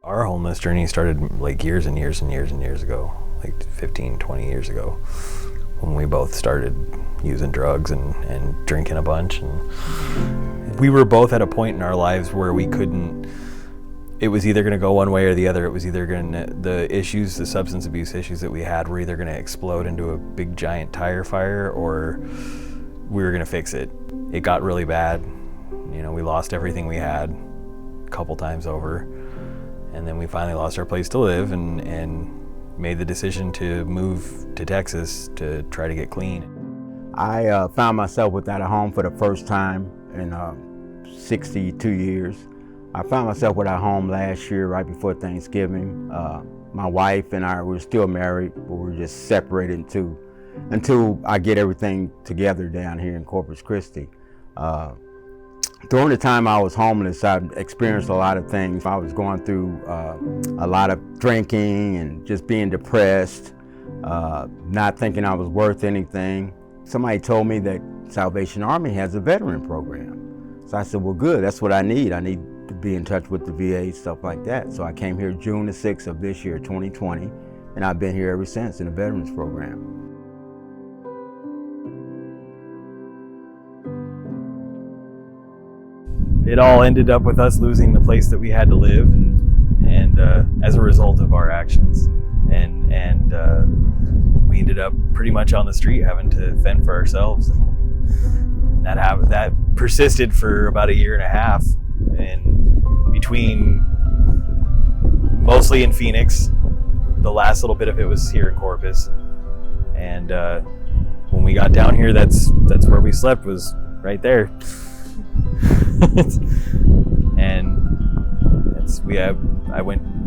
Our homeless journey started like years and years and years and years ago, like 15, 20 years ago, when we both started using drugs and drinking a bunch. And we were both at a point in our lives where we couldn't, it was either going to go one way or the other. It was either going to, the substance abuse issues that we had were either going to explode into a big giant tire fire, or we were going to fix it. It got really bad. You know, we lost everything we had a couple times over. And then we finally lost our place to live and made the decision to move to Texas to try to get clean. I found myself without a home for the first time in 62 years. I found myself without a home last year, right before Thanksgiving. My wife and I were still married, but we were just separated until I get everything together down here in Corpus Christi. During the time I was homeless, I experienced a lot of things. I was going through a lot of drinking and just being depressed, not thinking I was worth anything. Somebody told me that Salvation Army has a veteran program. So I said, well, good, that's what I need. I need to be in touch with the VA, stuff like that. So I came here June the 6th of this year, 2020, and I've been here ever since in the veterans program. It all ended up with us losing the place that we had to live, and as a result of our actions, and we ended up pretty much on the street having to fend for ourselves. And that persisted for about a year and a half, and between mostly in Phoenix, the last little bit of it was here in Corpus, and when we got down here, that's where we slept, was right there. And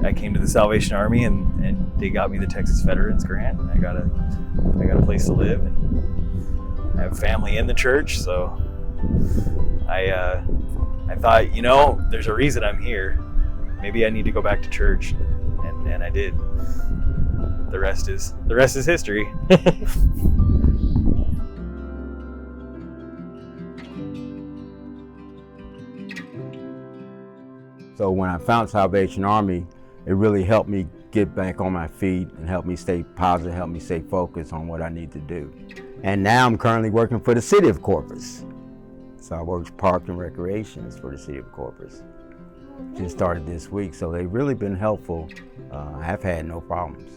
I came to the Salvation Army, and they got me the Texas Veterans Grant. I got a place to live, and I have family in the church, so I thought, you know, there's a reason I'm here. Maybe I need to go back to church, and I did. The rest is history. So when I found Salvation Army, it really helped me get back on my feet and helped me stay positive, helped me stay focused on what I need to do. And now I'm currently working for the City of Corpus. So I work Park and Recreations for the City of Corpus. Just started this week, so they've really been helpful. I've had no problems.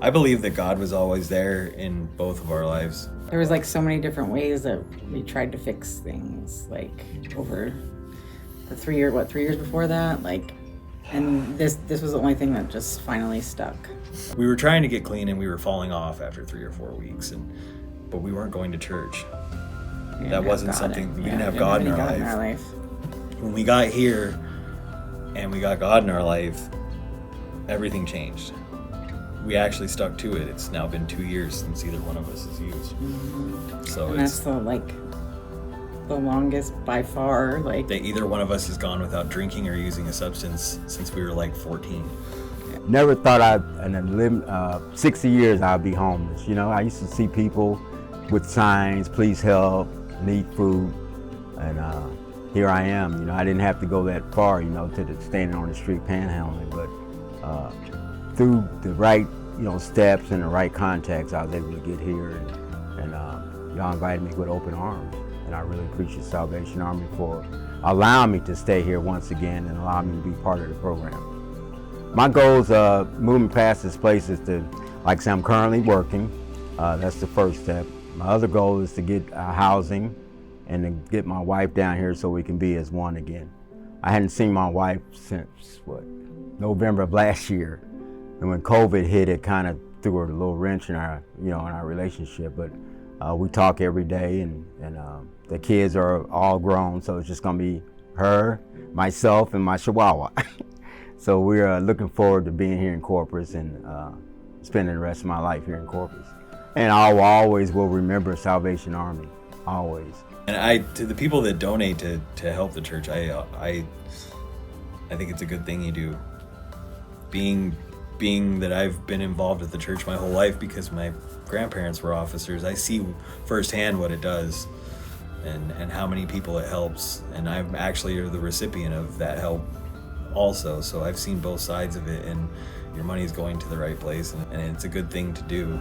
I believe that God was always there in both of our lives. There was like so many different ways that we tried to fix things, like over the 3 years before that, like, and this was the only thing that just finally stuck. We were trying to get clean, and we were falling off after 3 or 4 weeks, but we weren't going to church. That wasn't something, we didn't have God in our life. When we got here and we got God in our life, everything changed. We actually stuck to it. It's now been 2 years since either one of us has used. Mm-hmm. So and that's the longest by far. Like, that either one of us has gone without drinking or using a substance since we were like 14. Never thought in 60 years I'd be homeless. You know, I used to see people with signs, please help, need food, and here I am. You know, I didn't have to go that far, you know, to standing on the street panhandling, but through the right, you know, steps and the right contacts, I was able to get here, and y'all invited me with open arms. And I really appreciate Salvation Army for allowing me to stay here once again and allowing me to be part of the program. My goals moving past this place is to, like I said, I'm currently working. That's the first step. My other goal is to get housing and to get my wife down here so we can be as one again. I hadn't seen my wife since, November of last year. And when COVID hit, it kind of threw a little wrench in our, in our relationship. But we talk every day, and the kids are all grown, so it's just gonna be her, myself, and my Chihuahua. So we're looking forward to being here in Corpus and spending the rest of my life here in Corpus. And I always will remember Salvation Army, always. And to the people that donate to help the church, I think it's a good thing you do. Being that I've been involved with the church my whole life because my grandparents were officers, I see firsthand what it does and how many people it helps. And I'm actually the recipient of that help also, so I've seen both sides of it, and your money's going to the right place, and it's a good thing to do.